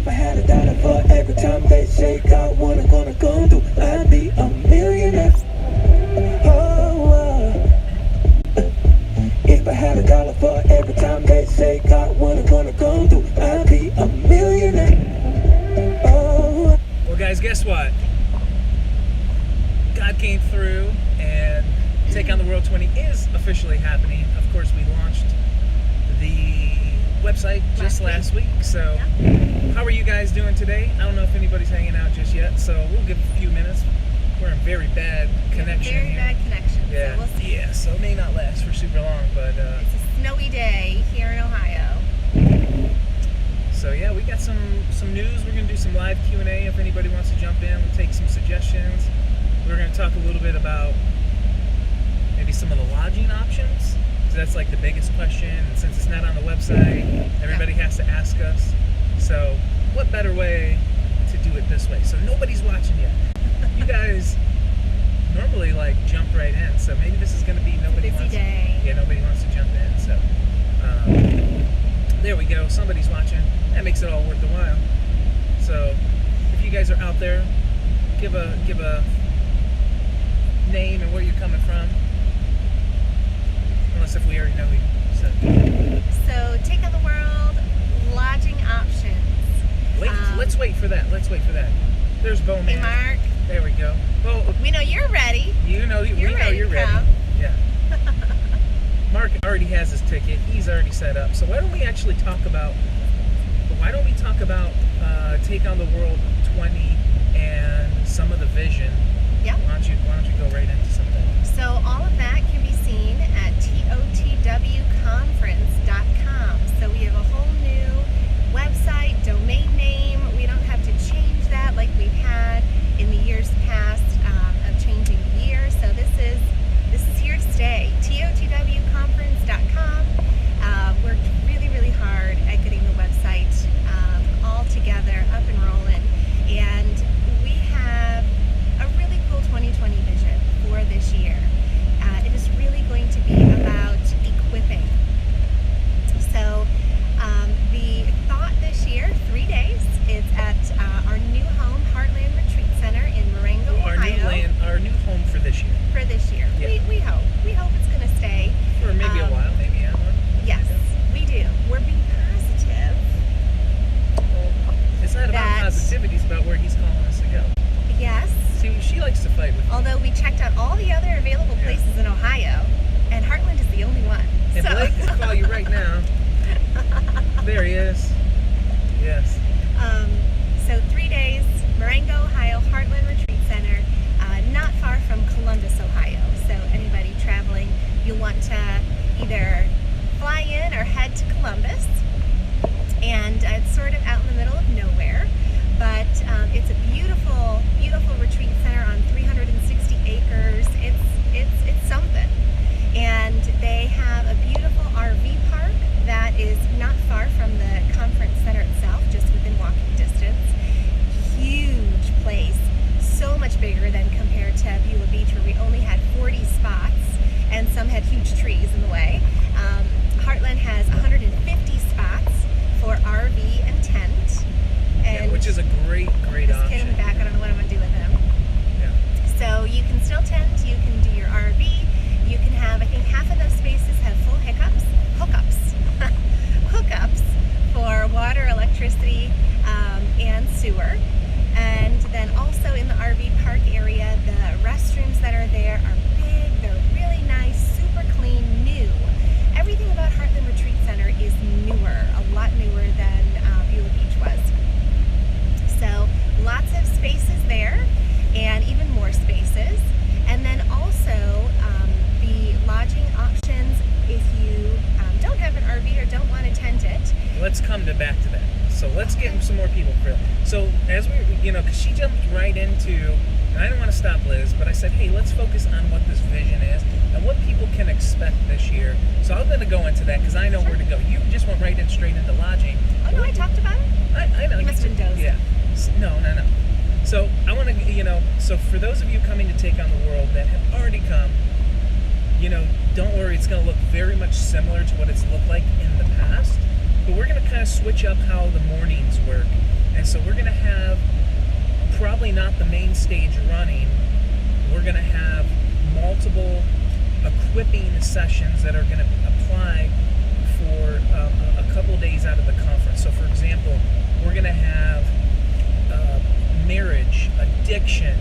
I had $1 for every time they say God wanna gonna come through, I'd be a millionaire. If I had $1 for every time they say God wanna gonna come through, I'd be a millionaire. Well, guys, guess what? God came through, and Take on the World 20 is officially happening. Of course, we launched the website just last week. So, how are you guys doing today? I don't know if anybody's hanging out just yet, so we'll give a few minutes. We're in very bad connection. Very bad connection. Yeah, so we'll see. Yeah. So it may not last for super long, but it's a snowy day here in Ohio. So yeah, we got some news. We're gonna do some live Q&A if anybody wants to jump in. We'll take some suggestions. We're gonna talk a little bit about maybe some of the lodging options. So that's like the biggest question. And since it's not on the website, everybody has to ask us. So what better way to do it this way? So nobody's watching yet. You guys normally like jump right in, so maybe this is going to be nobody wants. Yeah, nobody wants to jump in. So there we go. Somebody's watching. That makes it all worth the while. So if you guys are out there, give a name and where you're coming from. Unless if we already know you. So Take on the World lodging options. Wait, let's wait for that. There's Bowman. Hey, Mark. There we go. Well, we know you're ready. We know you're ready. Yeah. Mark already has his ticket. He's already set up. So why don't we actually talk about Take on the World 20 and some of the vision? Yeah. Why don't you go right into some things? So all of that can be seen at TOTW2020.com. So we have a whole new website, domain name. We don't have to change that like we've had in the years past of changing the year. So this is here to stay. TOTWconference.com. Worked really, really hard at getting the website all together, up and rolling. And we have a really cool 2020 vision for this year. It is really going to be about equipping. So the thought this year, 3 days, it's at our new home, Heartland Retreat Center in Marengo, Ohio. Our new home for this year. For this year. Yeah. We hope it's going to stay. For maybe a while, maybe a month. Yes, we do. We're being positive. Well, it's not about positivity, it's about where he's calling us to go. Yes. See, she likes to fight with me. Although we checked out all the other available places in Ohio, and Heartland is the only one. And so. Blake will call you right now. There he is. Yes. So 3 days, Marengo, Ohio, Heartland Retreat Center, not far from Columbus, Ohio. So anybody traveling, you'll want to either fly in or head to Columbus. And it's sort of out in the middle of nowhere, but it's a beautiful, beautiful retreat center on 360 acres. It's something. And they have a beautiful RV park that is not far from the conference center itself, just within walking distance. Huge place, so much bigger than compared to Beulah Beach, where we only had 40 spots, and some had huge trees in the way. Heartland has 150 spots for RV and tent. And which is a great this option. kid in the back, I don't know what I'm going to do with him. Yeah. So you can still tent, you can do your RV, you can have, I think half of those spaces have full hookups for water, electricity, and sewer. And then also in the RV park area, the restrooms that are there are big, they're really nice, super clean, new. Everything about Heartland Retreat Center is newer, a lot newer than Beulah Beach was. So lots of spaces there, and even more spaces. And then also the lodging options if you don't have an RV or don't want to tent it. Let's come back to that. So let's get some more people for it. So as we, because she jumped right into, and I didn't want to stop Liz, but I said, hey, let's focus on what this vision is and what people can expect this year. So I'm going to go into that because I know where to go. You just went right in straight into lodging. Oh, no, I talked about it? I know. You must have been dozing. Yeah. No. So I want to, so for those of you coming to Take on the World that have already come, don't worry, it's going to look very much similar to what it's looked like in the past. But we're going to kind of switch up how the mornings work And so we're going to have probably not the main stage running. We're going to have multiple equipping sessions that are going to apply for a couple days out of the conference. So, for example, we're going to have marriage, addiction,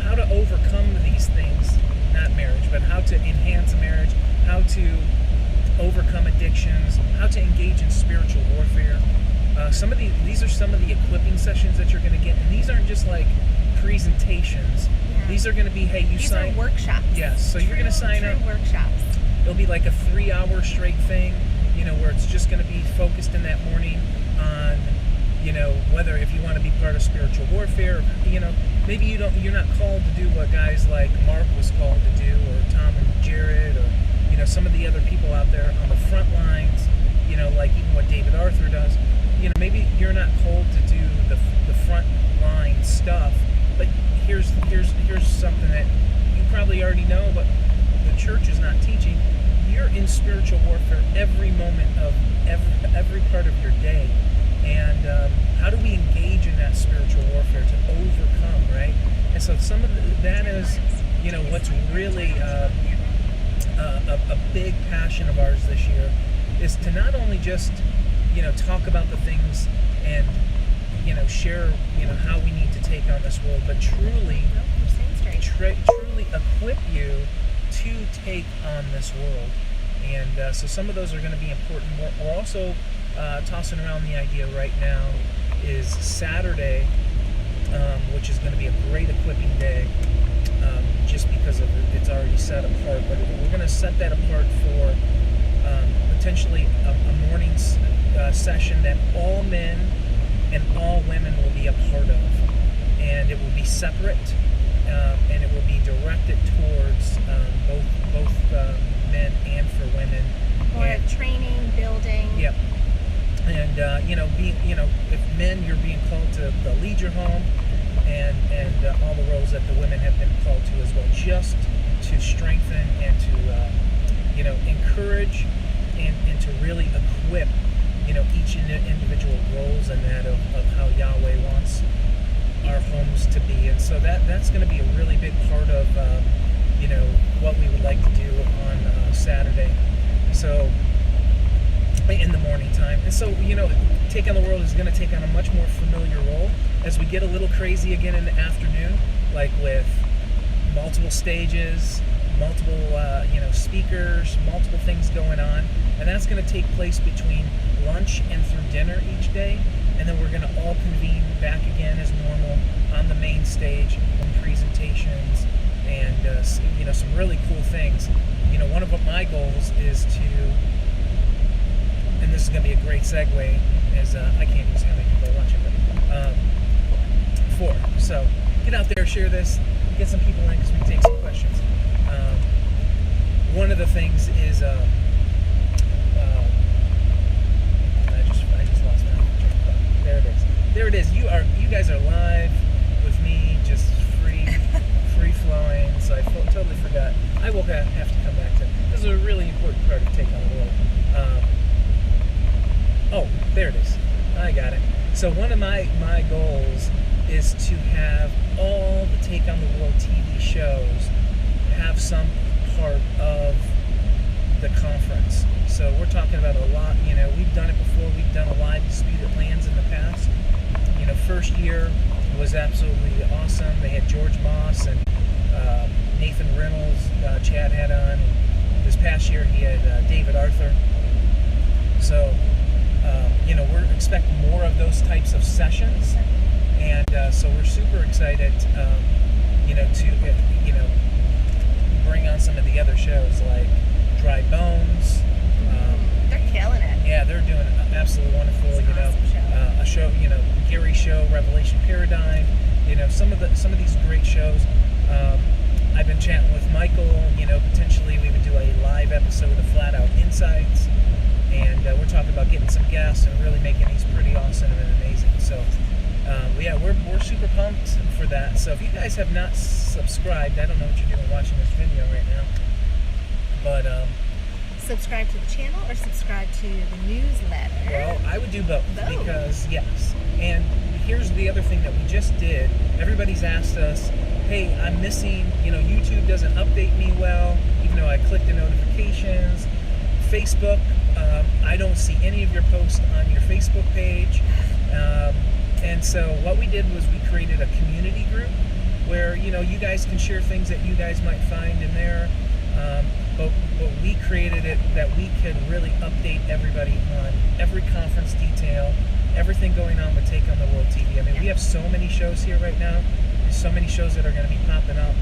how to overcome these things, not marriage, but how to enhance a marriage, how to overcome addictions, how to engage in spiritual warfare. These are some of the equipping sessions that you're going to get, and these aren't just like presentations. Yeah. These are going to be, hey, These are workshops. Yes, so you're going to sign up. Workshops. It'll be like a 3-hour straight thing, where it's just going to be focused in that morning on, whether if you want to be part of spiritual warfare, maybe you're not called to do what guys like Mark was called to do, or Tom and Jared, or some of the other people out there on the front lines, like even what David Arthur does. Maybe you're not called to do the front line stuff, but here's something that you probably already know, but the church is not teaching. You're in spiritual warfare every moment of every part of your day, and how do we engage in that spiritual warfare to overcome, right? And so some of that is, what's really a big passion of ours this year is to not only just talk about the things and share how we need to take on this world, but truly equip you to take on this world. And so some of those are going to be important. We're also tossing around the idea right now is Saturday, which is going to be a great equipping day, just because of it's already set apart. But we're going to set that apart for potentially a morning session that all men and all women will be a part of, and it will be separate, and it will be directed towards both men and for women. Or training, building. Yep. And if men, you're being called to lead your home, and all the roles that the women have been called to as well, just to strengthen and to encourage and to really equip each individual roles and that of how Yahweh wants our homes to be. And so that's going to be a really big part of what we would like to do on Saturday. So in the morning time. And so Take on the World is going to take on a much more familiar role as we get a little crazy again in the afternoon, like with multiple stages, multiple speakers, multiple things going on. And that's going to take place between lunch and through dinner each day, and then we're going to all convene back again as normal on the main stage in presentations and some really cool things. One of my goals is to, and this is going to be a great segue, as I can't even see how many people are watching, but 4. So get out there, share this, get some people in because we can take some questions. One of the things is I just lost my train of thought. There it is. You guys are live with me, just free flowing. So I totally forgot. I will have to come back to it. This is a really important part of Take on the World. There it is. I got it. So one of my goals is to have all the Take on the World TV shows have some part of the conference. So we're talking about a lot, we've done it before. We've done a live Speed It Lands in the past. First year was absolutely awesome. They had George Moss and Nathan Reynolds, Chad had on. This past year he had David Arthur. So, we're expecting more of those types of sessions. And so we're super excited, to bring on some of the other shows like Dry Bones. They're killing it. Yeah, they're doing absolutely wonderful. It's an awesome show. A show, Gary's show, Revelation Paradigm. Some of these great shows. I've been chatting with Michael. Potentially we would do a live episode of Flat Out Insights, and we're talking about getting some guests and really making these pretty awesome and amazing. So. We're super pumped for that. So if you guys have not subscribed, I don't know what you're doing watching this video right now, but subscribe to the channel or subscribe to the newsletter? Well, I would do both. Both. Because, yes. And here's the other thing that we just did. Everybody's asked us, hey, I'm missing, YouTube doesn't update me well, even though I click the notifications. Facebook, I don't see any of your posts on your Facebook page. And so what we did was we created a community group where, you guys can share things that you guys might find in there. But we created it that we could really update everybody on every conference detail, everything going on with Take on the World TV. I mean, we have so many shows here right now. There's so many shows that are going to be popping up.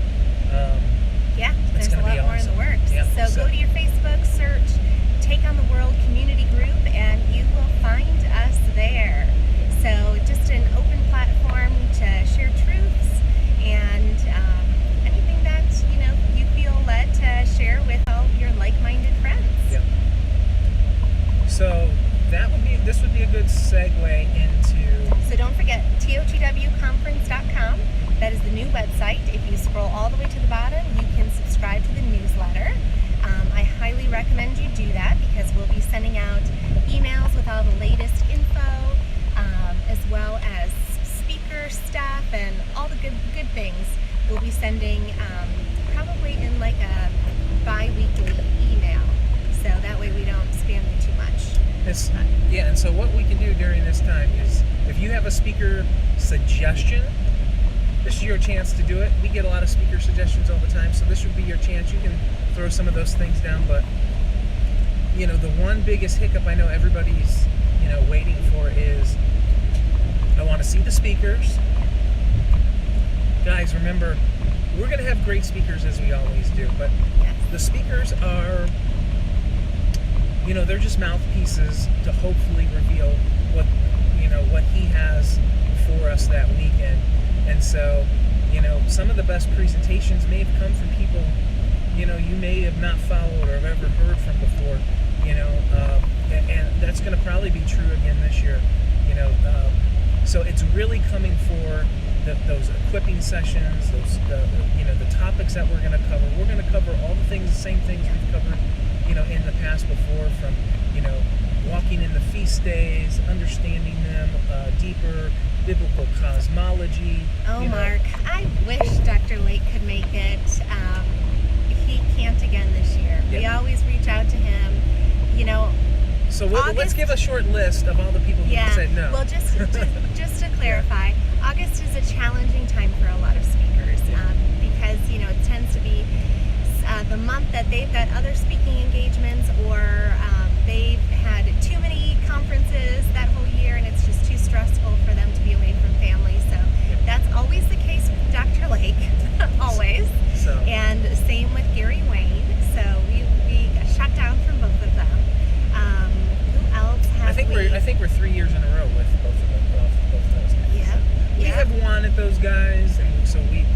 There's a lot more in the works. Yeah, so go to your Facebook, search Take on the World Community Group, and you will find us there. So just an open platform to share truths and anything that you feel led to share with all of your like-minded friends. Yeah. So this would be a good segue into. So don't forget TOTW2020.com. That is the new website. If you scroll all the way to the bottom, you can subscribe to the newsletter. I highly recommend you do that because we'll be sending out emails with all the latest info, as well as speaker stuff and all the good things. We'll be sending probably in like a bi-weekly email, so that way we don't spam you too much. And so what we can do during this time is, if you have a speaker suggestion, this is your chance to do it. We get a lot of speaker suggestions all the time, so this would be your chance. You can throw some of those things down, but the one biggest hiccup I know everybody's waiting for is, I want to see the speakers. Guys, remember, we're going to have great speakers as we always do, but the speakers are, they're just mouthpieces to hopefully reveal what he has for us that weekend. And so, some of the best presentations may have come from people, you may have not followed or have ever heard from before, and that's going to probably be true again this year, so it's really coming for those equipping sessions, the topics that we're going to cover. We're going to cover all the same things we've covered, in the past before, from, walking in the feast days, understanding them deeper, biblical cosmology. Mark, I wish Dr. Lake could make it. He can't again this year. Yeah. We always reach out to him. So let's give a short list of all the people who said no. Well, just to clarify, August is a challenging time for a lot of speakers because it tends to be the month that they've got other speaking engagements, or they've had too many conferences that whole year, and it's just too stressful for them to be away from family. So that's always the case with Dr. Lake, always. And same with Gary Wayne. So we got shut down from both of them. Who else have I think we're 3 years in a row with both of those guys. Yeah. We have wanted those guys, and so we've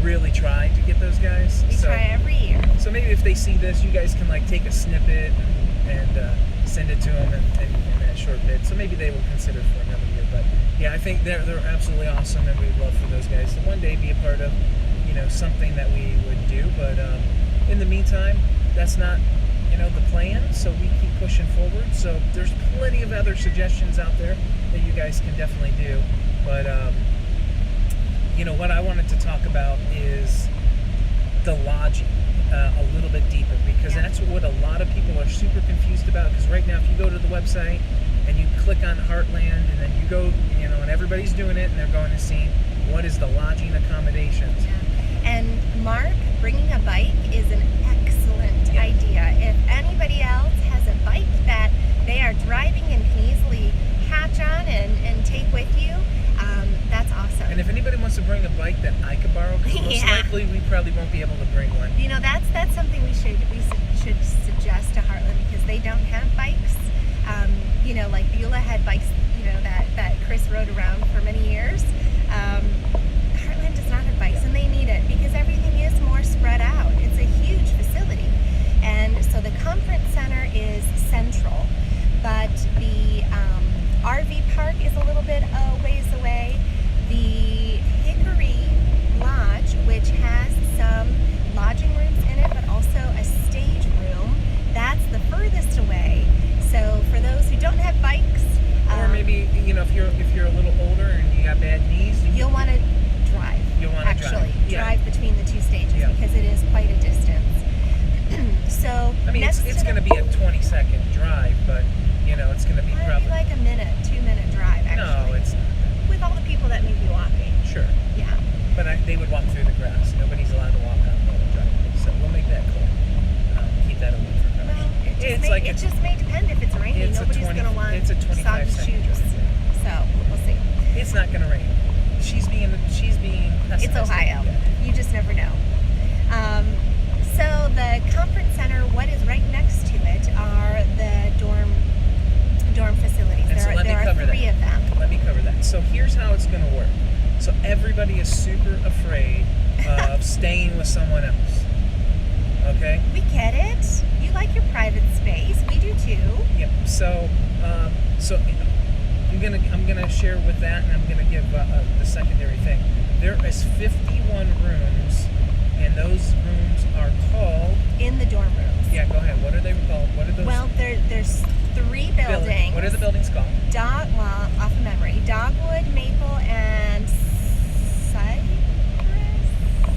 really tried to get those guys. We try every year. So maybe if they see this, you guys can take a snippet and send it to them in that short bit. So maybe they will consider for another year. But I think they're absolutely awesome, and we'd love for those guys to one day be a part of something that we would do. But in the meantime, that's not the plan. So we keep pushing forward. So there's plenty of other suggestions out there that you guys can definitely do. But what I wanted to talk about is the lodging a little bit deeper, because that's what a lot of people are super confused about. Because right now, if you go to the website and you click on Heartland, and then you go, and everybody's doing it, and they're going to see what is the lodging accommodations. Yeah. And Mark, bringing a bike is an excellent idea. If anybody else has a bike that they are driving and can easily hatch on and take with you, that's awesome. And if anybody wants to bring a bike that I could borrow, most likely we probably won't be able to bring one. That's something we should suggest to Heartland, because they don't have bikes. Like Beulah had bikes, that Chris rode around for many years. Heartland does not have bikes, and they need it because everything is more spread out. It's a huge facility, and so the conference center is central, but the RV park is a little bit a ways away. The Hickory Lodge, which has some lodging rooms in it, but also a stage room you're a little older and you got bad knees, You'll want to drive. You'll want to actually drive. drive between the two stages Yeah. because it is quite a distance. So I mean, next it's to going to be a 20-second drive, but it's going to be Might probably be like a 2-minute drive, actually. no, it's not. With all the people that may be walking. Sure, Yeah. but they would walk through the grass. Nobody's allowed to walk on the driveway, so we'll make that clear. Keep that open for cars. Well, it just may depend if it's raining. it's a Nobody's 20 going to want it's a 25 soggy second shoes. drive. So we'll see. It's not going to rain. She's being pessimistic. It's Ohio. Yeah. You just never know. So the conference center, what is right next to it are the dorm facilities. And so let me there are cover three that. of them. Let me cover that. So here's how it's going to work. So everybody is super afraid of staying with someone else. Okay? We get it. You like your private space. We do too. Yep. So I'm gonna share with that, and I'm gonna give the secondary thing. There is 51 rooms, and those rooms are called. In the dorm rooms. Yeah, go ahead. What are they called? What are those? Well, there's three buildings. What are the buildings called? Off of memory, Dogwood, Maple, and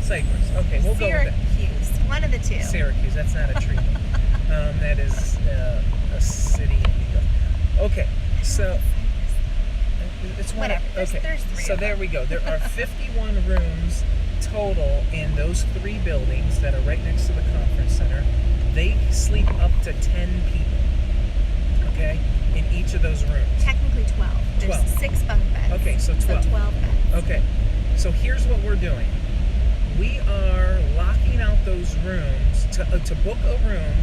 Cypress. Okay, we'll go with it. Syracuse. One of the two. Syracuse. That's not a tree. That is a city in New York. Okay, so it's one. Whatever. Okay, There's three. so of there them. we go. There are 51 rooms total in those three buildings that are right next to the conference center. They sleep up to 10 people. Okay, in each of those rooms. Technically 12. There's 12. 6 bunk beds. Okay, so 12. So 12 beds. Okay, so here's what we're doing. We are locking out those rooms to book a room,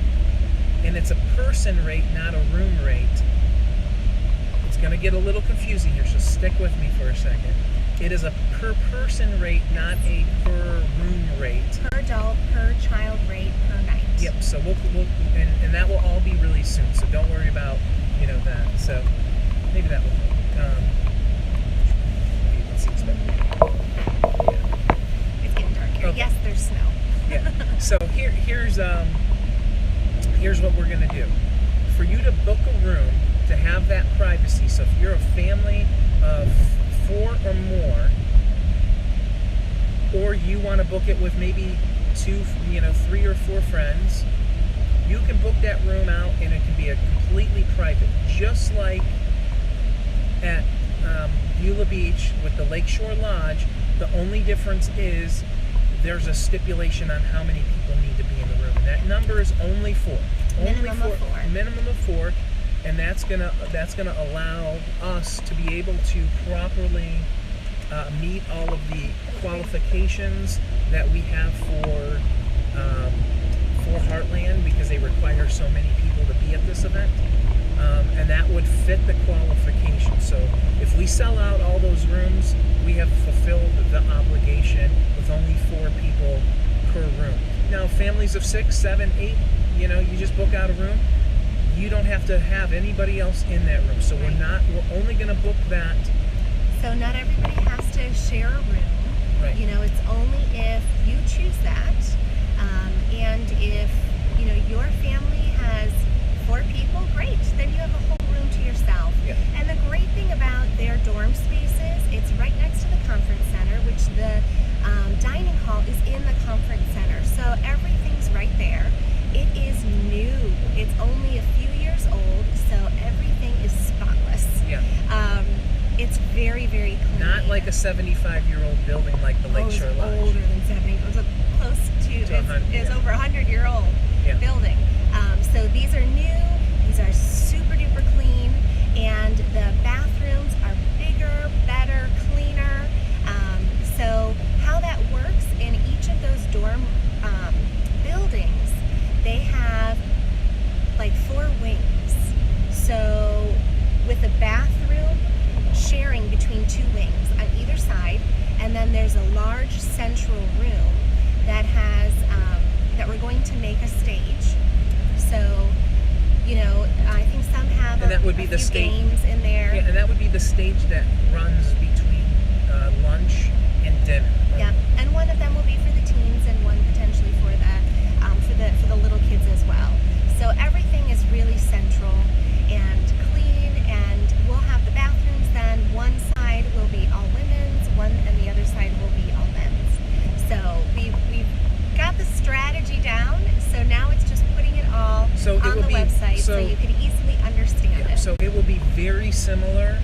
and it's a person rate, not a room rate. It's going to get a little confusing here, so stick with me for a second. It is a per person rate, not a per room rate. Per adult, per child rate, per night. Yep. So we'll and that will all be really soon. So don't worry about that. So maybe that will. You can see it's better. Yeah. It's getting dark here. Okay. Yes, there's snow. Yeah. So here's what we're gonna do. For you to book a room to have that privacy. So if you're a family of 4 or more, or you want to book it with maybe 3 or 4 friends, you can book that room out, and it can be a completely private, just like at Beulah Beach with the Lakeshore Lodge. The only difference is there's a stipulation on how many people need to be in the room, and that number is only 4. Minimum of 4. Minimum of 4, and that's gonna allow us to be able to properly meet all of the qualifications that we have for Heartland, because they require so many people to be at this event, and that would fit the qualifications. So if we sell out all those rooms, we have fulfilled the obligation with only 4 people per room. Now, families of 6, 7, 8, you just book out a room. You don't have to have anybody else in that room. So we're only going to book that. So not everybody has to share a room. Right. It's only if you choose that, and if your family has 4 people, great. Then you have a whole room to yourself. Yeah. And the great thing about their dorm spaces, it's right next to the conference center, which the dining hall is in the conference center. So everything's right there. It is new. It's only a few years old, so everything is spotless. Yeah. It's very, very clean. Not like a 75-year-old building like the Lakeshore It's Lodge. older than 70. It was close to it's 100, yeah. over 100-year-old Yeah. building. So these are new. These are super duper clean, and the bathrooms are bigger, better, cleaner. So how that works in each of those dorm buildings, they have like 4 wings. So with a bathroom sharing between 2 wings on either side, and then there's a large central room that has that we're going to make a stage. So I think some have And that would be a the few stage. games in there. Yeah, and that would be the stage that runs between lunch and dinner. Yep. And one of them will be for the teens, and one potentially for the little kids as well. So everything is really central and clean, and we'll have the bathrooms then It will be very similar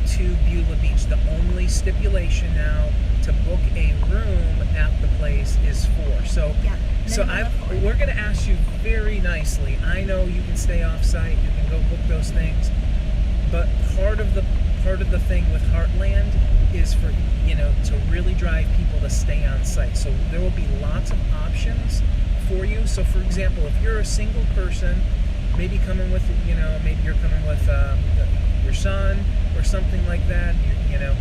to Beulah Beach. The only stipulation now to book a room at the place is 4. So, Yeah, so minimum of 4. we're going to ask you very nicely. I know you can stay off site, you can go book those things, but part of the thing with Heartland is for, you know, to really drive people to stay on site. So there will be lots of options for you. So for example, if you're a single person, maybe coming with, you know, maybe you're coming with your son or something like that, you know,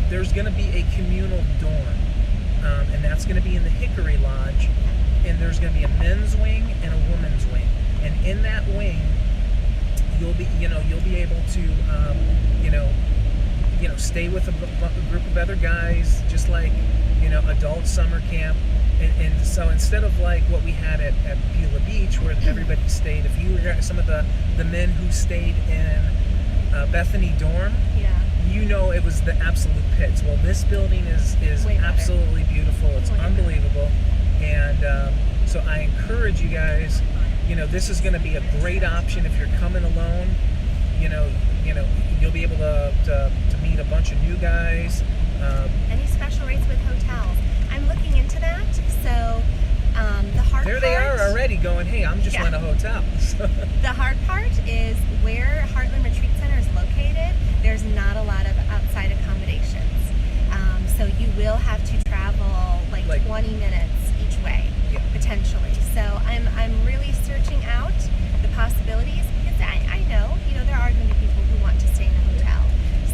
there's going to be a communal dorm, and that's going to be in the Hickory Lodge, and there's going to be a men's wing and a women's wing, and in that wing you'll be able to stay with a group of other guys, just like, you know, adult summer camp. And so instead of like what we had at Beulah Beach, where everybody stayed, if you were some of the men who stayed in Bethany dorm, Yeah. you know, it was the absolute pits. Well, this building is Way better. absolutely beautiful. It's Way better. unbelievable. And so I encourage you guys, you know, this is going to be a great option if you're coming alone. You know, you'll be able to meet a bunch of new guys. Any special rates with hotels? I'm looking into that. So the hard There part, they are already going, hey, I'm just Yeah. in a hotel. The hard part is where Heartland Retreat Center is located. There's not a lot of outside accommodations, so you will have to travel like 20 minutes each way, Yeah. potentially. So I'm really searching out the possibilities, because I know, you know, there are going to be people who want to stay in a hotel.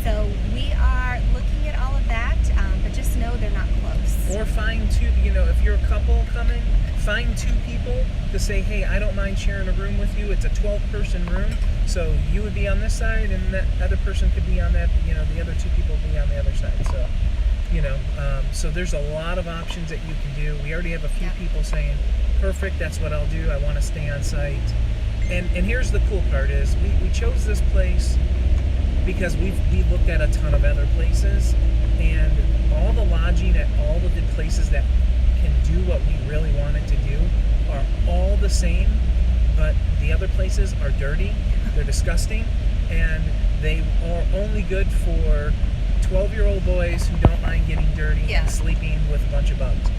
So we are looking at all of that, but just know they're not close. Or find two, you know, if you're a couple coming, find 2 people to say, hey, I don't mind sharing a room with you. It's a 12-person room, so you would be on this side and that other person could be on that, you know, the other 2 people would be on the other side. So, you know, so there's a lot of options that you can do. We already have a few Yeah. people saying, perfect, that's what I'll do. I want to stay on site. And here's the cool part is we chose this place because we looked at a ton of other places, and all the lodging at all of the places that can do what we really wanted to do are all the same, but the other places are dirty, they're disgusting, and they are only good for 12-year-old boys who don't mind getting dirty Yeah. and sleeping with a bunch of bugs.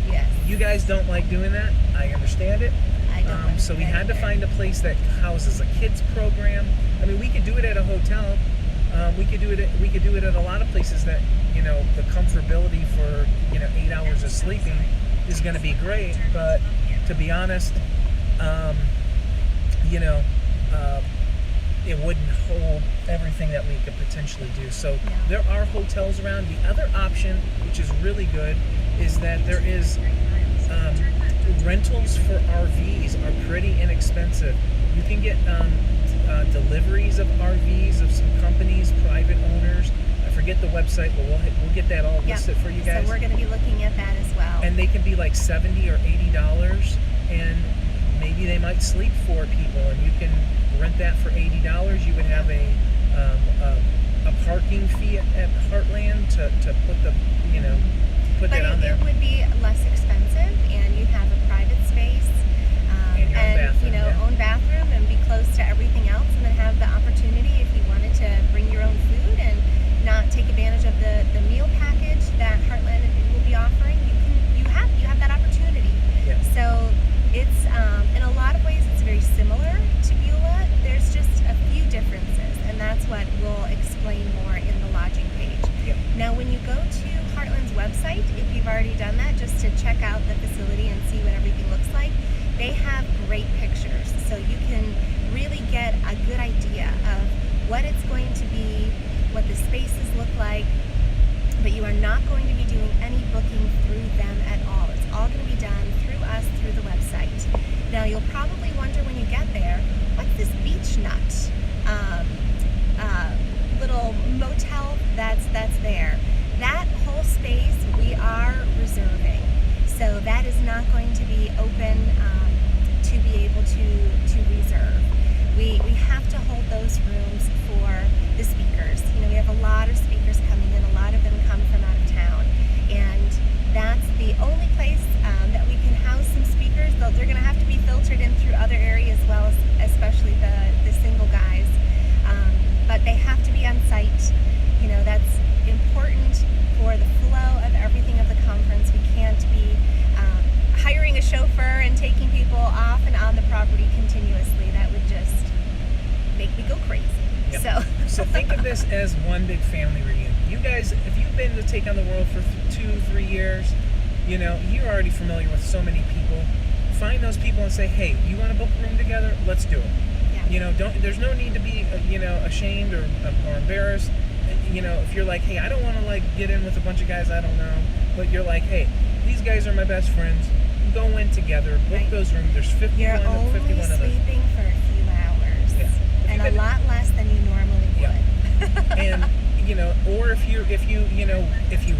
Yes, You guys don't like doing that. I understand it. I don't like So we that had to either. find a place that houses a kids program. I mean, we could do it at a hotel. We could do it at a lot of places that, you know, the comfortability for, you know, 8 hours of sleeping is going to be great. But to be honest, you know, it wouldn't hold everything that we could potentially do. So Yeah. there are hotels around. The other option, which is really good, is that there is rentals for RVs are pretty inexpensive. You can get deliveries of RVs of some companies, private owners. I forget the website, but we'll get that all Yeah. listed for you guys. So we're going to be looking at that as well. And they can be like $70 or $80, and maybe they might sleep 4 people, and you can rent that for $80. You would have a parking fee at Heartland to put the, you know, put But that on there. it would be less expensive, and you'd have a private space, And your own bathroom, you know, yeah. own bathroom, and be close to everything else, and then have the opportunity, if you wanted to bring your own food and not take advantage of the meal package that Heartland will be offering, you have that opportunity. Yeah. So it's in a lot of ways it's very similar to Beulah. There's just a few differences, and that's what we'll explain more in the lodging page. Yeah. Now, when you go to Heartland's website, if you've already done that, just to check out the facility and see what everything looks like, they have great pictures, so you can really get a good idea of what it's going to be, what the spaces look like, but you are not going to be doing any booking through them at all. It's all going to be done through us, through the website. Now, you'll probably wonder when you get there, what's this beach nut little motel that's there? That whole space we are reserving, so that is not going to be open to be able to reserve. We have to hold those rooms for the speakers. You know, we have a lot of speakers coming in. A lot of them come from out of town, and that's the only place that we can house some speakers. They're going to have to be filtered in through other areas as well, especially the single guys. site. You know, that's important for the flow of everything of the conference. We can't be hiring a chauffeur and taking people off and on the property continuously. That would just make me go crazy. Yep. So think of this as one big family reunion. You guys, if you've been to Take on the World for 2-3 years, you know, you're already familiar with so many people. Find those people and say, hey, you want to book a room together? Let's do it. Yeah. You know, there's no need to be, ashamed or embarrassed. You know, if you're like, hey, I don't want to like get in with a bunch of guys I don't know, but you're like, hey, these guys are my best friends. Go in together, book those rooms. There's 51 You're only 51 of those. sleeping for a few hours, and a lot less than you normally would. And you know, or if you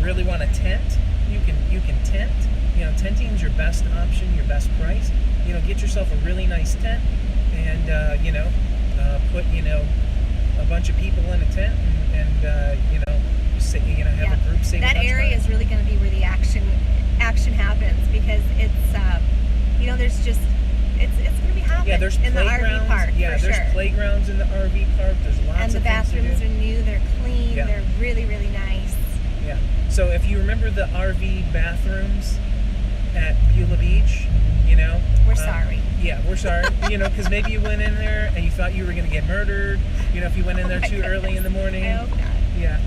really want to tent, you can tent. You know, tenting is your best option, your best price. You know, get yourself a really nice tent, and put a bunch of people in a tent, and have a group say that area is really going to be where the action happens, because it's there's just it's going to be happening in the RV park. Yeah, for there's sure. playgrounds in the RV park. There's lots and the of bathrooms things to do. are new, they're clean, Yeah. they're really, really nice. Yeah. So if you remember the RV bathrooms at Beulah Beach, We're sorry. Yeah, we're sorry. Because maybe you went in there and you thought you were going to get murdered. If you went in there too early in the morning. I hope not. Yeah.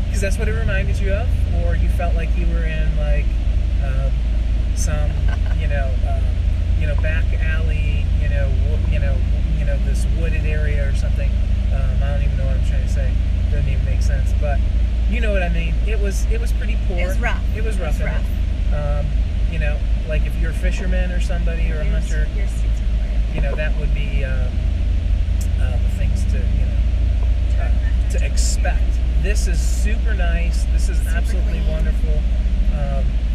Because that's what it reminded you of, or you felt like you were in like some back alley, this wooded area or something. I don't even know what I'm trying to say. Doesn't even make sense, but you know what I mean. It was pretty poor. It was rough. It was rough. Like if you're a fisherman or somebody or a hunter, that would be the things to expect. This is super nice. This is Super absolutely clean. wonderful.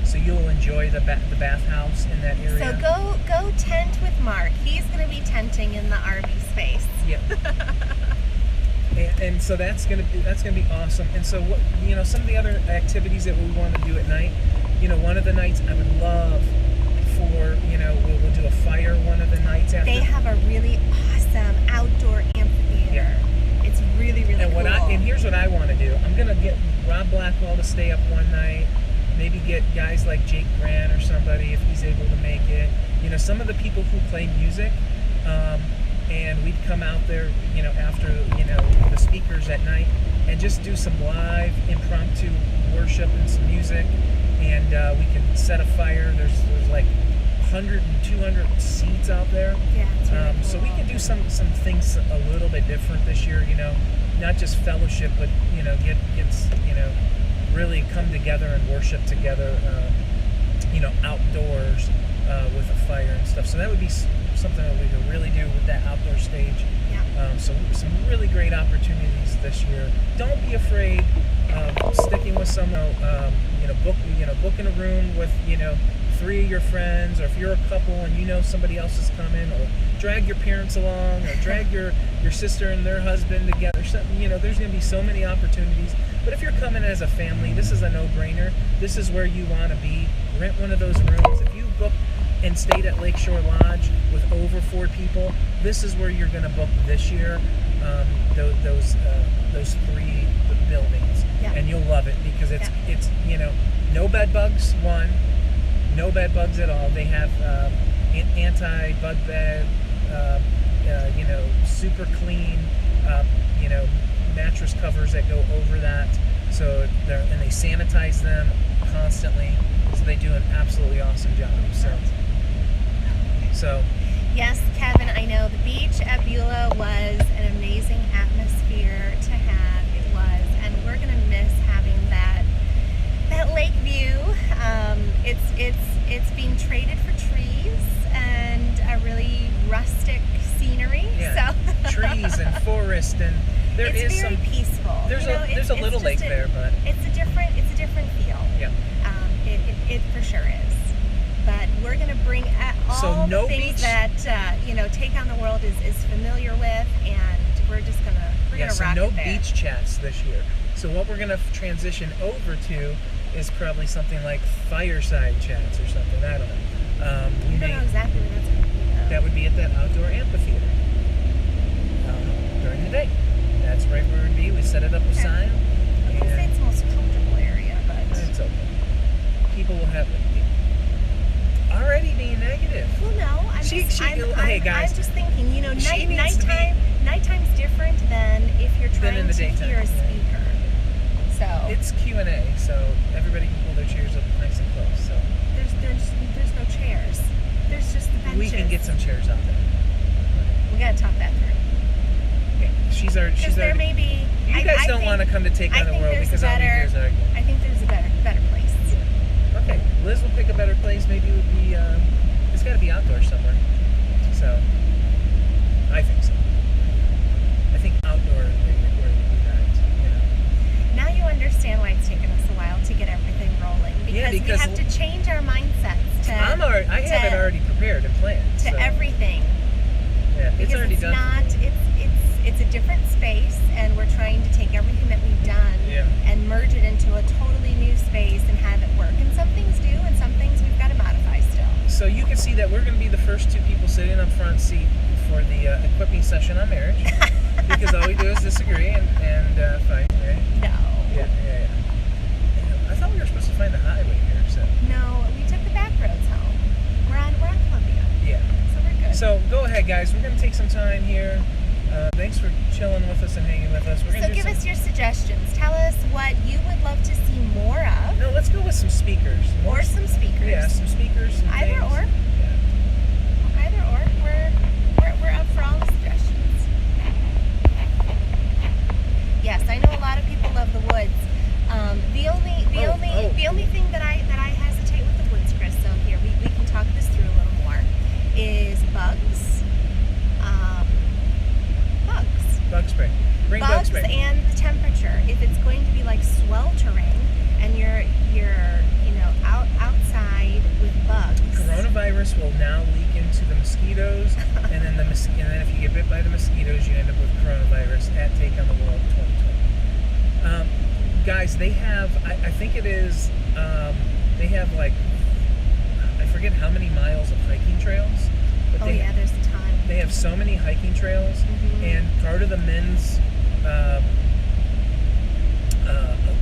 So you'll enjoy the bathhouse in that area. So go tent with Mark. He's going to be tenting in the RV space. Yeah. and so that's gonna be awesome. And so what some of the other activities that we want to do at night. One of the nights I would love for we'll do a fire one of the nights after. They have a really awesome outdoor amphitheater. Yeah. It's really, really And cool. and here's what I want to do. I'm gonna get Rob Blackwell to stay up one night. Maybe get guys like Jake Grant or somebody if he's able to make it. Some of the people who play music, and we'd come out there, after the speakers at night, and just do some live impromptu worship and some music, and we can set a fire. There's like 100 and 200 seats out there. Yeah, it's really cool. So we can do some things a little bit different this year. Not just fellowship, but get really come together and worship together. Outdoors with a fire and stuff. So that would be something that we could really do with that outdoor stage. Yeah. So some really great opportunities this year. Don't be afraid of sticking with someone. Booking a room with 3 of your friends, or if you're a couple and somebody else is coming, or drag your parents along, or drag your sister and their husband together. There's going to be so many opportunities. But if you're coming as a family, this is a no-brainer. This is where you want to be. Rent one of those rooms. If you book and stayed at Lakeshore Lodge with over 4 people, this is where you're going to book this year. Those 3 buildings, Yeah. and you'll love it because it's no bed bugs. No bed bugs at all. They have anti-bug bed, super clean, mattress covers that go over that. So and they sanitize them constantly. So they do an absolutely awesome job. So Yes, Kevin, I know the beach at Beulah was an amazing atmosphere to have. It was, and we're gonna miss having that lake view. It's being traded for trees and a really rustic scenery. yeah, So trees and forest, and there it's is very some. peaceful. There's a little lake there, but it's a different feel. yeah. It for sure is. But we're going to bring all no the things beach- that Take on the World is familiar with, and we're just gonna So rock no it there. beach chats this year. So what we're gonna transition over to is probably something like fireside chats or something. I don't know. I don't know exactly where that's going to be though. That would be at that outdoor amphitheater during the day. That's right where it would be. We set set it up with Okay. sign. I would say And it's the most comfortable area, but it's okay. People will have already being negative. well, no. Hey, guys. I'm just thinking. You know, She needs to be- nighttime's different than if you're Than trying in the to daytime, hear a yeah. speaker. So It's Q&A, so everybody can pull their chairs up nice and close. So there's no chairs. There's just the benches. we can get some chairs out there. We gotta talk that through. Okay. She's Because there already. may be. You guys don't want to come to take I on the think world there's because I'll be better- here arguing. I think there's a better place. Okay, Liz will pick a better place. Maybe it would be. It's got to be outdoors somewhere. So, I think so. I think outdoor is where it would be nice. You know. Now you understand why it's taken us a while to get everything rolling. Yeah, Because we because have to change our mindsets to I have it already prepared and planned. to so, everything. Yeah, it's Because already it's done. not. It's a different space, and we're trying to take everything that we've done Yeah. and merge it into a totally new space and have it work. And some things do, and some things we've got to modify still. So you can see that we're going to be the first two people sitting on front seat for the equipping session on marriage, because all we do is disagree and fight. Right? No. Yeah. I thought we were supposed to find the highway here. So No, we took the back roads home. We're on Columbia, yeah. so we're good. So go ahead, guys. We're going to take some time here. Thanks for chilling with us and hanging with us. We're So going to give us your suggestions. Tell us what you would love to see more of, No, let's go with some speakers. or some speakers. Yeah, some speakers. Some Either things. or. Yeah. Either or. We're up for all the suggestions. Yes, I know a lot of people love the woods. The only thing that I hesitate with the woods, Chris. So here we can talk this through a little more. Is bugs. Bugs. Bug spray. Bring bug Bugs spray. and the temperature. If it's going to be like sweltering and you're outside with bugs. Coronavirus will now leak into the mosquitoes, and then if you get bit by the mosquitoes, you end up with coronavirus at Take on the World 2020. Guys, they have. I think it is. They have like. I forget how many miles of hiking trails. But There's a ton. They have so many hiking trails, Mhm. and part of the men's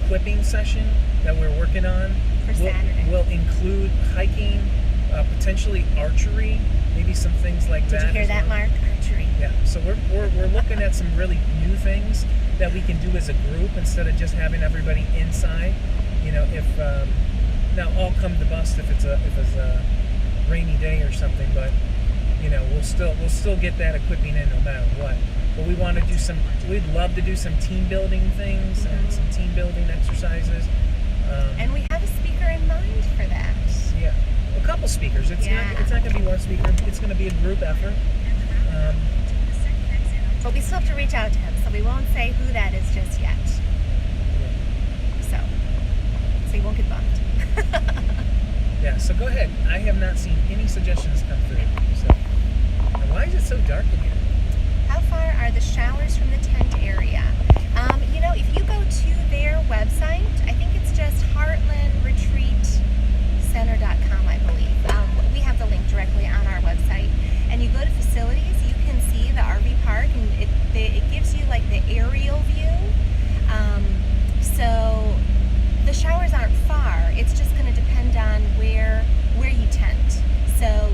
equipping session that we're working on For Saturday. will include hiking, potentially archery, maybe some things like Did that. you hear as that, well. Mark? Archery. Yeah. So we're looking at some really new things that we can do as a group instead of just having everybody inside. You know, if now all come to bust if it's a rainy day or something, but you know we'll still get that equipping in no matter what. But we want to do we'd love to do some team building things and some team building exercises. And we have a speaker in mind for that. Yeah, a couple speakers. It's not going to be one speaker. It's going to be a group effort. But we still have to reach out to him, so we won't say who that is just yet. So you won't get bumped. Yeah, so go ahead. I have not seen any suggestions come through. So, and why is it so dark in here? How far are the showers from the tent area? If you go to their website, I think it's just heartlandretreatcenter.com, I believe. We have the link directly on our website. And you go to facilities, you can see the RV park, and it gives you like the aerial view. So the showers aren't far. It's just going to depend on where you tent. So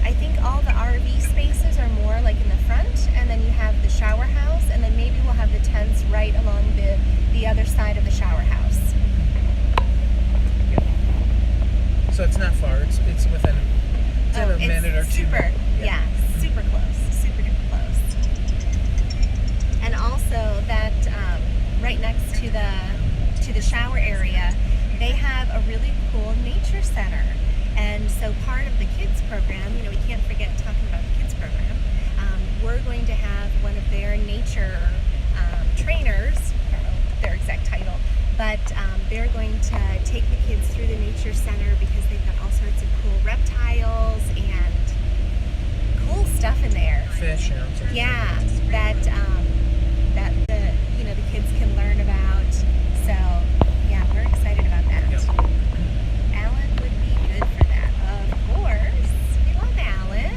I think all the RV spaces are more like in the front, and then you have the shower house, and then maybe we'll have the tents right along the other side of the shower house. Yeah. So it's not far. It's within a minute or two. Super, Yeah. super close, super duper close. And also that right next to the shower area, they have a really cool nature center. And so part of the kids program, we can't forget talking about the kids program. We're going to have one of their nature trainers, I don't know their exact title, but they're going to take the kids through the nature center because they've got all sorts of cool reptiles and cool stuff in there. Fish, Yeah, that the kids can learn about. So yeah, we're excited about that. Yep. Alan would be good for that, of course. We love Alan.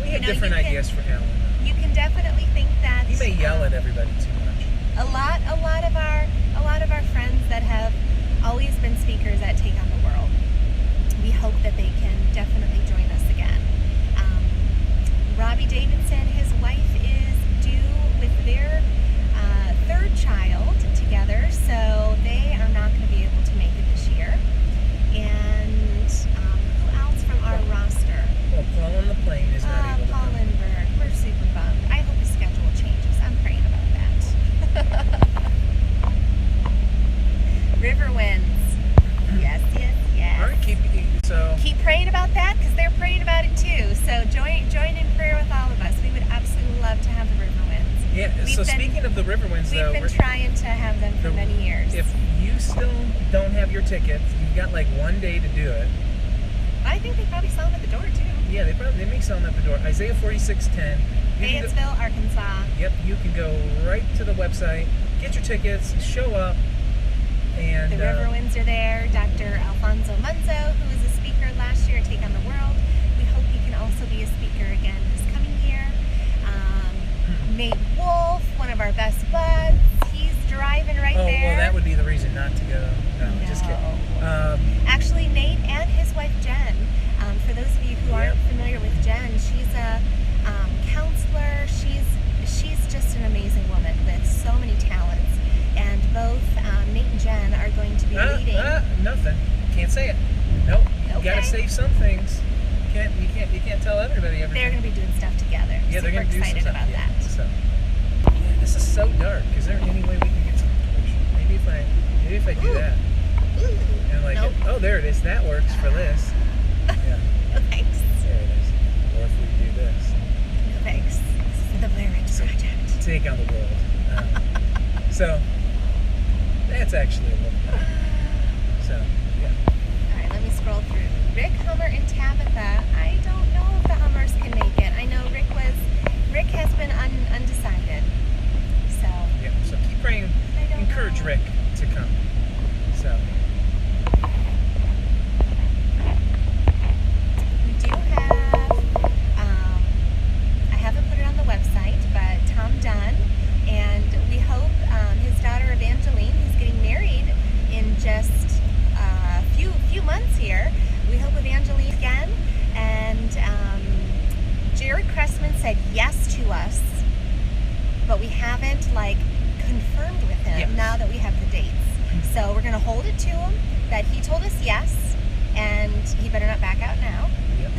We had different ideas for Alan. You can definitely think that He may yell at everybody too much. a lot of our friends that have always been speakers at Take on the World. We hope that they can definitely join us again. Robbie Davidson, his wife, is due with their third child together, so they are not going to be able to make it this year. And who else from our roster? Well, Paul on the plane is not able to Paul come. Lindbergh. We're super bummed. I hope his schedule changes. I'm praying about that. River Winds. Yes. All right, Keep praying about that, because they're praying about it too. So join in prayer with all of us. We would absolutely love to have the River Winds. Yeah. So speaking of the River Winds, we've been trying to have them for many years. If you still don't have your tickets, you've got like 1 day to do it. I think they probably sell them at the door too. Yeah, they may sell them at the door. Isaiah 46:10. Fayetteville, Arkansas. Yep, you can go right to the website, get your tickets, show up, and the River Winds are there. Dr. Alfonso Munzo, who was a speaker last year at Take on the World, we hope he can also be a speaker again this coming year. Nate Wolf, one of our best buds, he's driving right there. Oh, well, that would be the reason not to go. No. Just kidding. Actually, Nate and his wife Jen, for those of you who aren't familiar with Jen, she's a counselor. She's just an amazing woman with so many talents. And both Nate and Jen are going to be leading. Nothing. Can't say it. Nope. You Okay. gotta save some things. You can't tell everybody everything. They're going to be doing stuff together. Yeah, they're Super gonna do some excited stuff. about Yeah, that. So, yeah, this is so dark. Is there any way we can get some information? Maybe if I do that. And like, Nope. oh, there it is. That works for this. Yeah. No thanks. There it is. Or if we do this. No thanks. This is the Blair Witch Project. Take on the world. So, that's actually a little. So, yeah. All right, let me scroll through. Rick, Hummer, and Tabitha. I don't know if the Hummers can make it. I know Rick has been undecided. So. Yeah. So keep praying. Encourage know. Rick to come. So. We do have, I haven't put it on the website, but Tom Dunn, and we hope his daughter Evangeline, who's getting married in just a few months here. We hope Evangeline again, and Jared Cressman said yes to us, but we haven't confirmed with him Yes. now that we have the dates. So we're going to hold it to him that he told us yes, and he better not back out now. Yep.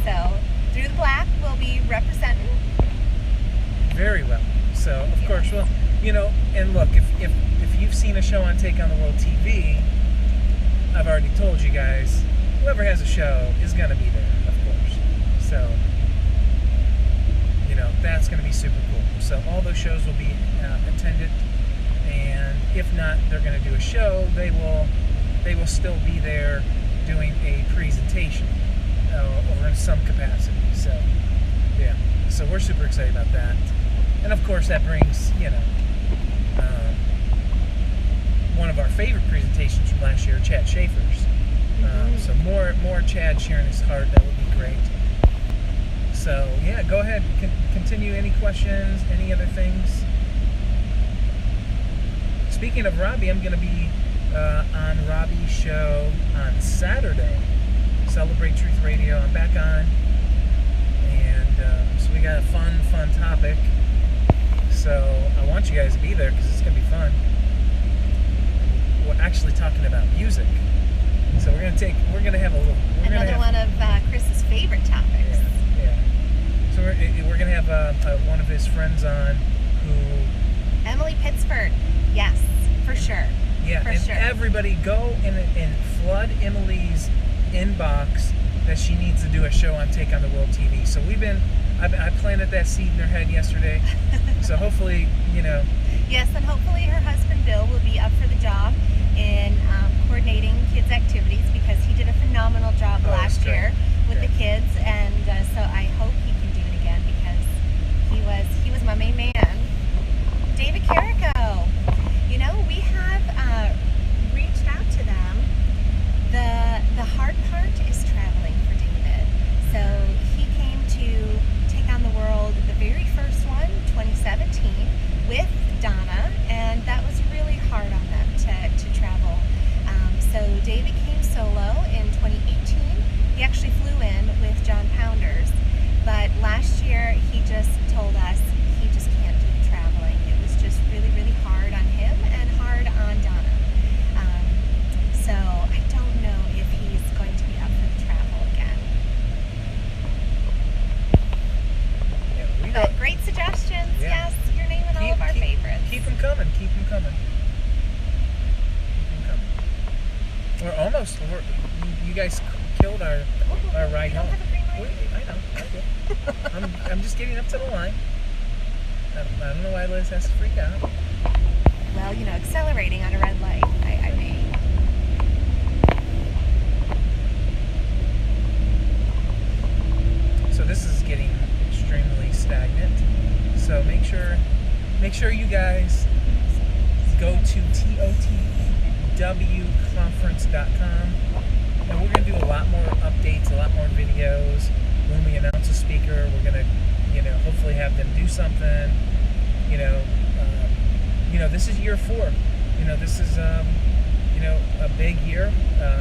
So, Through the Black will be representing. Very well. So of course, well, and look, if you've seen a show on Take on the World TV, I've already told you guys, whoever has a show is going to be there, of course. So, that's going to be super cool. So all those shows will be attended, and if not, they're going to do a show. They will still be there doing a presentation or in some capacity. So, yeah. So we're super excited about that. And of course, that brings, one of our favorite presentations from last year, Chad Schaefer's. So more Chad sharing his heart. That would be great. So yeah, go ahead. Continue. Any questions? Any other things? Speaking of Robbie, I'm going to be on Robbie's show on Saturday. Celebrate Truth Radio. I'm back on, and so we got a fun topic. So I want you guys to be there because it's going to be fun. We're actually talking about music. So we're gonna have a little. Another one of Chris's favorite topics. Yeah. So we're gonna have one of his friends on who. Emily Pittsford. Yes, for sure. Yeah, for and sure. everybody go and flood Emily's inbox that she needs to do a show on Take on the World TV. So I planted that seed in her head yesterday. So hopefully, Yes, and hopefully her husband Bill will be up for the job in coordinating kids' activities, because he did a phenomenal job last year with the kids, and so I hope he can do it again, because he was my main man. David Carrico, we have reached out to them. The hard part is traveling for David. So he came to Take on the World, the very first one, 2016. you guys killed our ride You don't home. have a green light? Wait, I know. I do. I'm just getting up to the line. I don't know why Liz has to freak out. Well, accelerating on a red light, I may. So this is getting extremely stagnant. So make sure you guys go to TOTW2020.com, and we're going to do a lot more updates, a lot more videos. When we announce a speaker, we're going to, hopefully have them do something. This is year 4. This is, a big year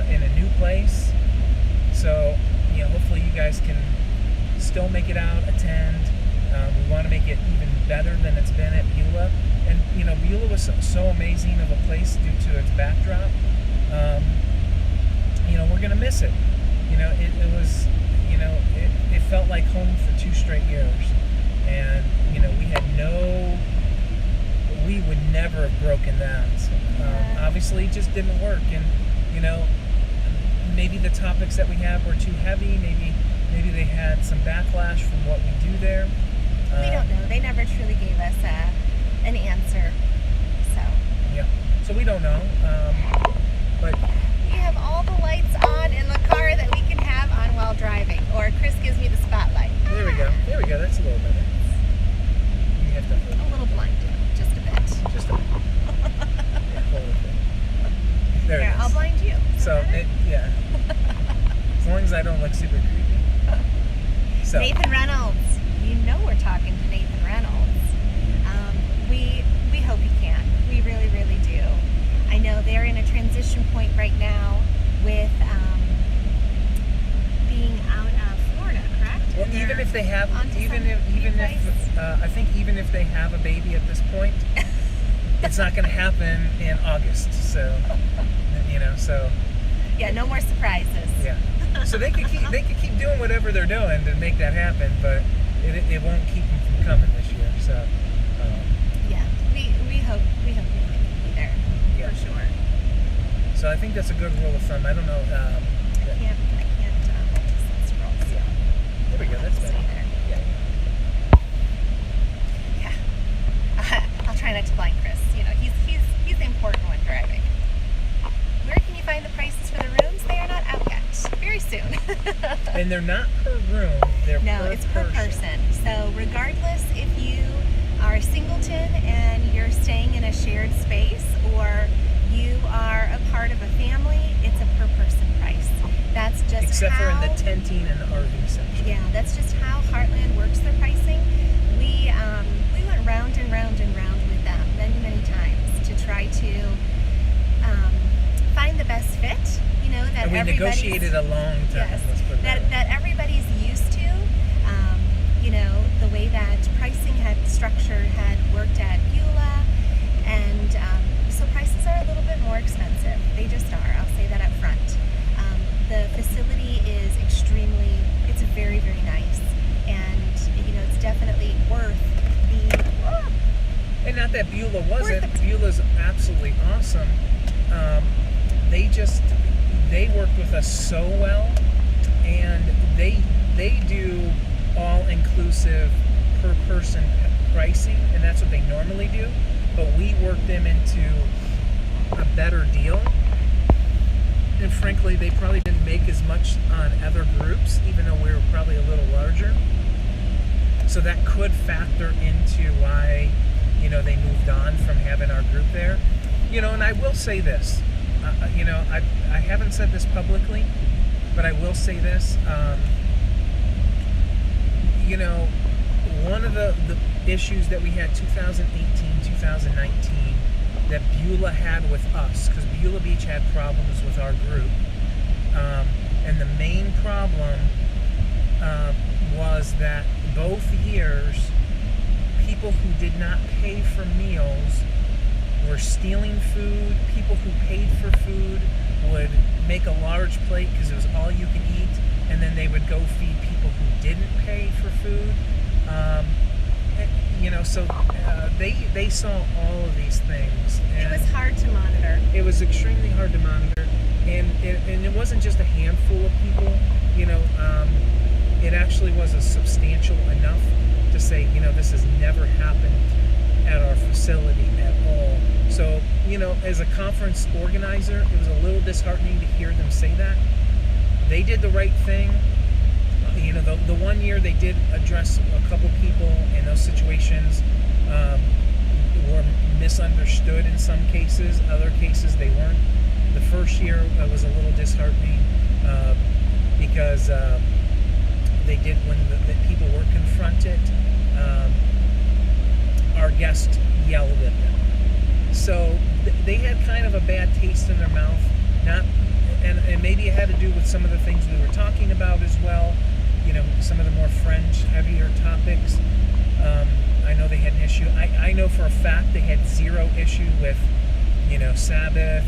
in a new place. So, hopefully you guys can still make it out, attend. We want to make it even better than it's been at Beulah. And, Beulah was so amazing of a place due to its backdrop. We're going to miss it. It was, it felt like home for 2 straight years. And, we would never have broken that. Obviously, it just didn't work. And, maybe the topics that we have were too heavy. Maybe they had some backlash from what we do there. We don't know. They never truly gave us an answer. So. Yeah. So we don't know. But we have all the lights on in the car that we can have on while driving. Or Chris gives me the spotlight. There we go. That's a little better. You have to hold a little blinded, just a bit. Just a bit. Yeah, hold it there. Here, It is. I'll blind you. So, yeah. As long as I don't look super creepy. So. Nathan Reynolds. We're talking to Nathan Reynolds. We hope he can. We really, really do. I know they're in a transition point right now with being out of Florida, correct? Well, even if they have, I think even if they have a baby at this point, it's not going to happen in August. So, so. Yeah, no more surprises. Yeah. So they could keep doing whatever they're doing to make that happen, but it won't keep them from coming this year. So. Yeah, we hope we can be there for sure. So I think that's a good rule of thumb. I don't know. I can't just scroll. So. There we go. That's better. Yeah. I'll try not to blind Chris. He's the important one driving. Where can you find the prices for the rooms? They are not out yet. Very soon. And they're not per room. It's per person. So regardless if you are a singleton and you're staying in a shared space, or you are a part of a family, it's a per person price. That's just except for in the tenting and the RV section. Yeah, that's just how Heartland works their pricing. We went round and round and round with them many times to try to find the best fit. That and we negotiated a long time. Yes, let's put that everybody's used to. The way that pricing structure had worked at Beulah, and so prices are a little bit more expensive. They just are. I'll say that up front. The facility is it's very, very nice, and it's definitely worth the. And not that Beulah wasn't. Beulah's absolutely awesome. They worked with us so well, and they do all-inclusive per-person pricing, and that's what they normally do, but we worked them into a better deal, and frankly, they probably didn't make as much on other groups, even though we were probably a little larger, so that could factor into why, they moved on from having our group there. And I will say this, I haven't said this publicly, but I will say this, one of the issues that we had 2018, 2019 that Beulah had with us, because Beulah Beach had problems with our group, and the main problem was that both years, people who did not pay for meals were stealing food. People who paid for food would make a large plate because it was all you can eat, and then they would go feed people who didn't pay for food. so they saw all of these things. It And was hard to monitor. it was extremely hard to monitor, and it wasn't just a handful of people. It actually was a substantial enough to say, this has never happened at our facility at all. So, as a conference organizer, it was a little disheartening to hear them say that. They did the right thing. The one year they did address a couple people, and those situations were misunderstood in some cases. Other cases they weren't. The first year was a little disheartening because they did, when the people were confronted, our guest yelled at them. So they had kind of a bad taste in their mouth. And maybe it had to do with some of the things we were talking about as well. Some of the more fringe, heavier topics. I know they had an issue. I know for a fact they had zero issue with, Sabbath,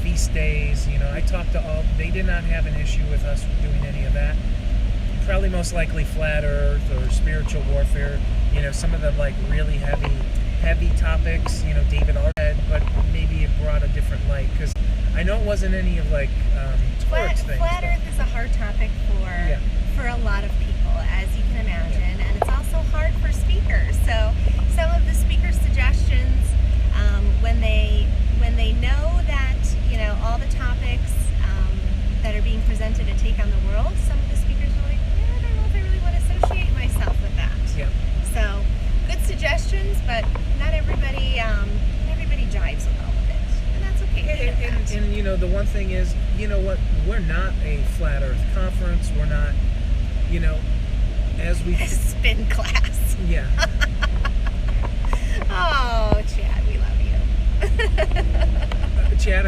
feast days. I talked to all. They did not have an issue with us doing any of that. Probably most likely flat Earth or spiritual warfare. Some of the really heavy topics. David Arquette, but maybe it brought a different light, because I know it wasn't any of Flat things. Earth is a hard topic for a lot of people, as you can imagine, and it's also hard for speakers. So some of the speaker suggestions, when they know that all the topics that are being presented at Take on the World, some of the speakers are like, I don't know if I really want to associate myself with that. Yeah. So good suggestions, but not everybody jives with all of it, and that's okay. And the one thing is, what? We're not a flat Earth conference. We're not, as we spin class. Yeah. Oh, Chad, we love you. Chad,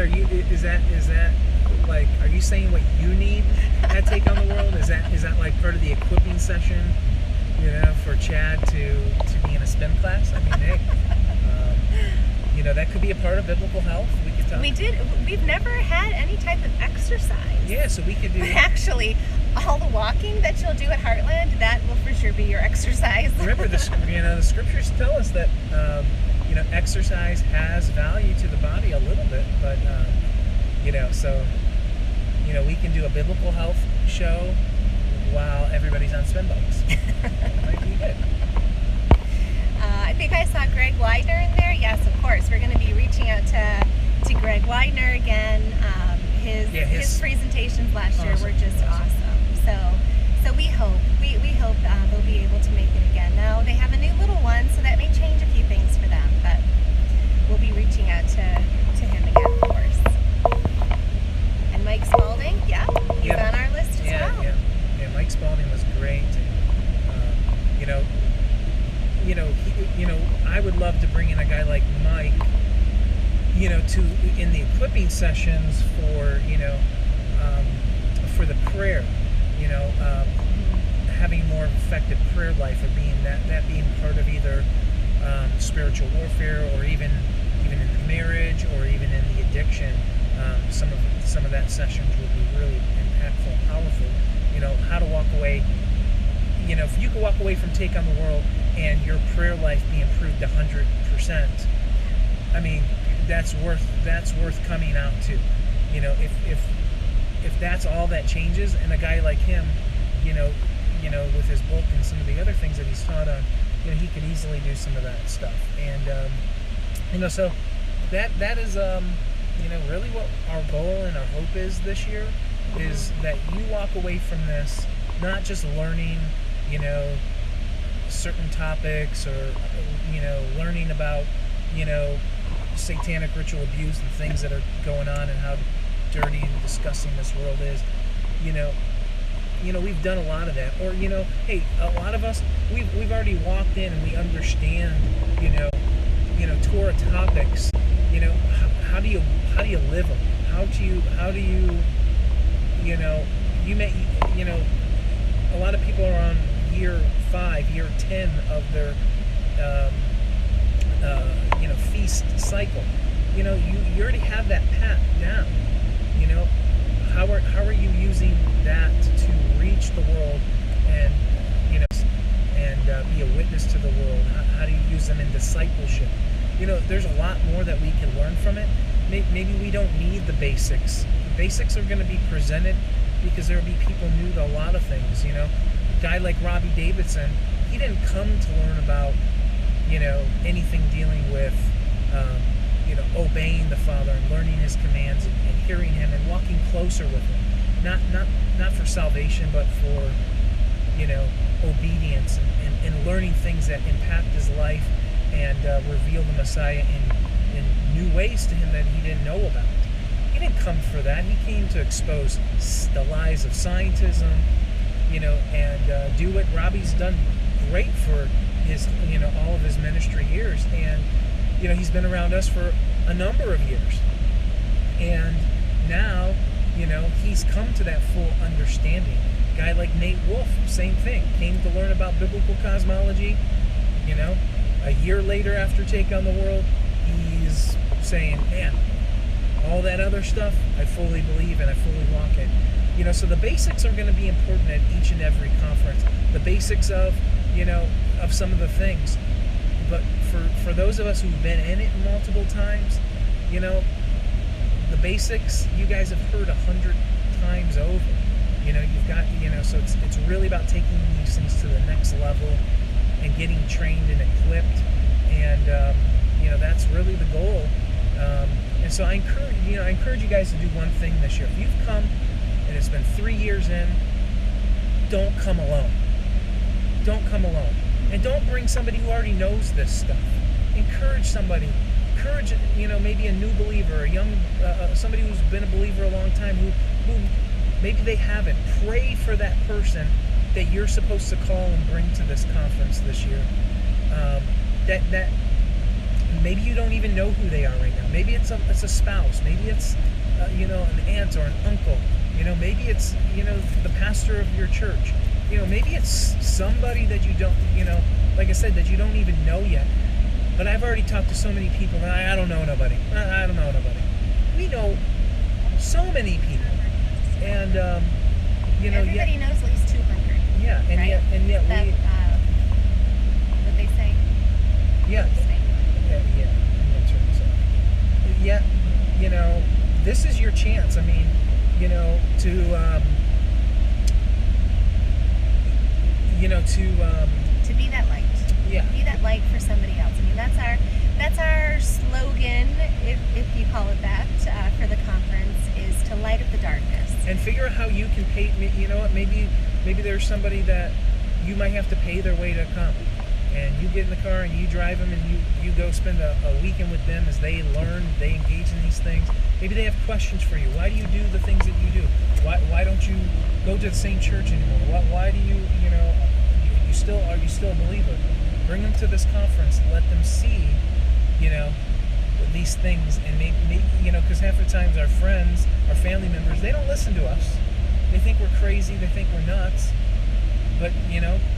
is that are you saying what you need at Take on the World? Is that like part of the equipping session, for Chad to be in a spin class? I mean, hey, that could be a part of biblical health. We could talk. We've never had any type of exercise. Yeah, so we could do. Actually, all the walking that you'll do at Heartland, that will for sure be your exercise. Remember, the scriptures tell us that exercise has value to the body a little bit, but we can do a biblical health show while everybody's on spin bikes. Might be good. I think I saw Greg Widener in there. Yes, of course. We're going to be reaching out to Greg Widener again. His presentations last year were just awesome. So we hope they'll be able to make it again. Now they have a new little one, so that may change a few things for them. But we'll be reaching out to him again, of course. And Mike Spalding, he's on our list as well. Yeah. Mike Spalding was great. I would love to bring in a guy like Mike, in the equipping sessions for the prayer, having a more effective prayer life, or being that being part of either spiritual warfare, or even in the marriage, or even in the addiction. Some of that sessions will be really impactful and powerful. How to walk away. If you could walk away from Take on the World and your prayer life be improved 100%, I mean, that's worth coming out to. If that's all that changes, and a guy like him, with his book and some of the other things that he's taught on, he could easily do some of that stuff. And so that is really what our goal and our hope is this year, is that you walk away from this not just learning, certain topics, or learning about satanic ritual abuse and things that are going on, and how dirty and disgusting this world is. We've done a lot of that. Or hey, a lot of us, we've already walked in and we understand Torah topics. How do you live them? How do you a lot of people are on year 5, year 10 of their feast cycle. You already have that pat down. How are you using that to reach the world and be a witness to the world? How do you use them in discipleship? There's a lot more that we can learn from it. Maybe we don't need the basics. The basics are going to be presented because there will be people new to a lot of things. A guy like Robbie Davidson, he didn't come to learn about, anything dealing with, obeying the Father and learning His commands and hearing Him and walking closer with Him. Not for salvation, but for, obedience and learning things that impact his life and reveal the Messiah in new ways to him that he didn't know about. He didn't come for that. He came to expose the lies of scientism, and do what Robbie's done great for his, all of his ministry years. And, he's been around us for a number of years. And now, he's come to that full understanding. A guy like Nate Wolf, same thing, came to learn about biblical cosmology. A year later after Take on the World, he's saying, man, all that other stuff, I fully believe and I fully walk in. So the basics are going to be important at each and every conference. The basics of, of some of the things. But for those of us who've been in it multiple times, the basics, you guys have heard 100 times over. You've got, so it's really about taking these things to the next level and getting trained and equipped. And, that's really the goal. And so I encourage you guys to do one thing this year. If you've come and it's been 3 years in, don't come alone. Don't come alone. And don't bring somebody who already knows this stuff. Encourage somebody. Encourage, maybe a new believer, a young, somebody who's been a believer a long time, who maybe they haven't. Pray for that person that you're supposed to call and bring to this conference this year. That maybe you don't even know who they are right now. Maybe it's a spouse. Maybe it's an aunt or an uncle. Maybe it's the pastor of your church. Maybe it's somebody that you don't, like I said, that you don't even know yet. But I've already talked to so many people, and I don't know nobody. I don't know nobody. We know so many people, and everybody knows at least 200. Yeah, and right? yet that, we. What they say? Yeah. Yeah. I'm gonna turn this off. Yet, this is your chance. I mean, to be that light. Yeah. Be that light for somebody else. I mean, that's our slogan, if you call it that, for the conference, is to light up the darkness. And figure out how you can pay. Maybe there's somebody that you might have to pay their way to come, and you get in the car and you drive them, and you go spend a weekend with them as they learn, they engage in these things. Maybe they have questions for you. Why do you do the things that you do? Why don't you go to the same church anymore? Why do you are you still a believer? Bring them to this conference. Let them see, these things, and maybe because half the times our friends, our family members, they don't listen to us. They think we're crazy. They think we're nuts. But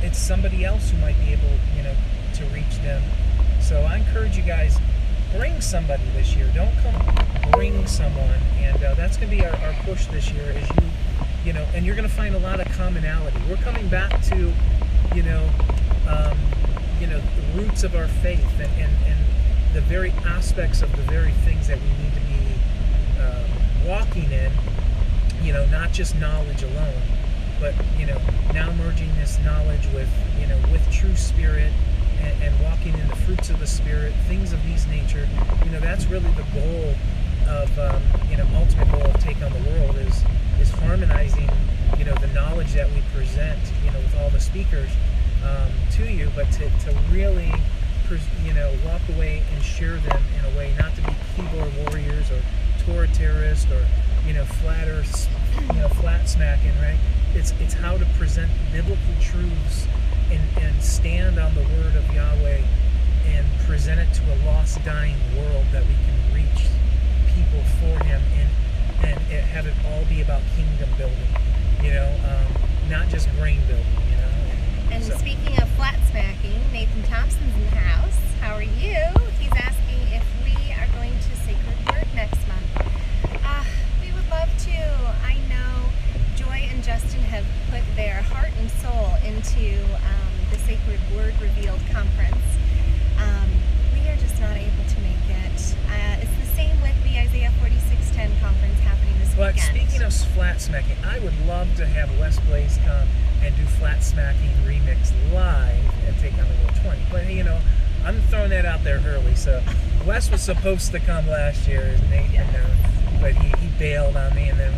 it's somebody else who might be able, to reach them. So I encourage you guys, bring somebody this year. Don't come, bring someone, and that's going to be our push this year. Is and you're going to find a lot of commonality. We're coming back to, the roots of our faith and the very aspects of the very things that we need to be walking in, not just knowledge alone, but, now merging this knowledge with true spirit and walking in the fruits of the Spirit, things of these nature. That's really the goal of, ultimate goal of Take on the World is harmonizing, the knowledge that we present, with all the speakers, to you, but to really, walk away and share them in a way, not to be keyboard warriors or Torah terrorists or, flat smacking, right? It's how to present biblical truths and stand on the word of Yahweh and present it to a lost, dying world that we can reach people for Him and have it all be about kingdom building, not just brain building, And so. Speaking of flat smacking, Nathan Thompson's in the house. How are you? He's asking if we are going to Sacred Word next month. We would love to. I know Joy and Justin have put their heart and soul into the Sacred Word flat smacking. I would love to have Wes Blaze come and do flat smacking remix live and take on the World 20. But you know, I'm throwing that out there early. So Wes was supposed to come last year, as Nate known, but he bailed on me, and then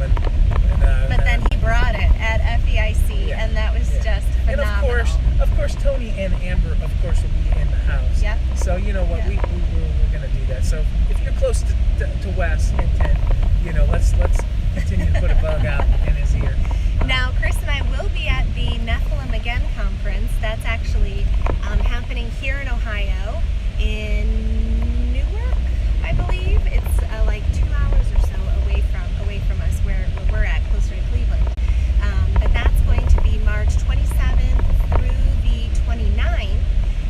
but then he brought it at FEIC, Yeah. and that was just phenomenal. And of course, Tony and Amber, of course, will be in the house. Yep. So you know what, Yep. we're going to do that. So if you're close to Wes and Ken, you know, let's continue to put a bug out in his ear. Now, Chris and I will be at the Nephilim Again conference. That's actually happening here in Ohio, in Newark, I believe. It's like 2 hours or so away from us, where we're at, closer to Cleveland. But that's going to be March 27th through the 29th,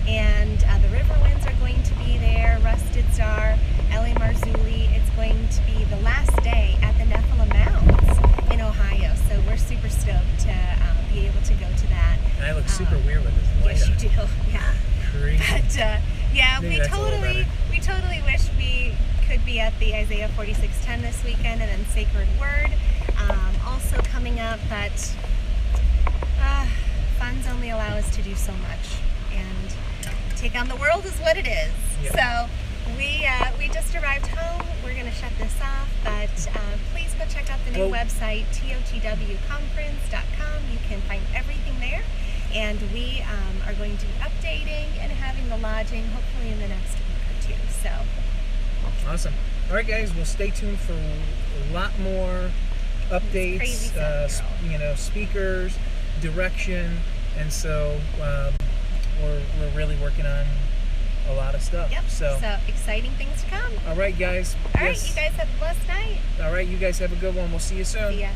and the Riverwinds are going to be there. Rusted Star, Ellie Marzulli. It's going to be the last day at the Nephilim Mounds in Ohio, so we're super stoked to be able to go to that. And I look super weird with this light. Yes, you do. Yeah. Crazy. But yeah, Maybe we that's a little totally wish we could be at the Isaiah 46:10 this weekend, and then Sacred Word also coming up. But funds only allow us to do so much, and take on the world is what it is. Yeah. So we just arrived home. We're gonna shut this off, but please go check out the new website, TOTW2020.com. You can find everything there, and we are going to be updating and having the lodging hopefully in the next week or two. So Awesome. All right, guys. Well, stay tuned for a lot more updates. Crazy stuff, girl. You know, speakers, direction, and so we're really working on a lot of stuff. Yep. So exciting things to come. all right, guys. All right, you guys have a blessed night. All right, you guys have a good one. We'll see you soon. See ya.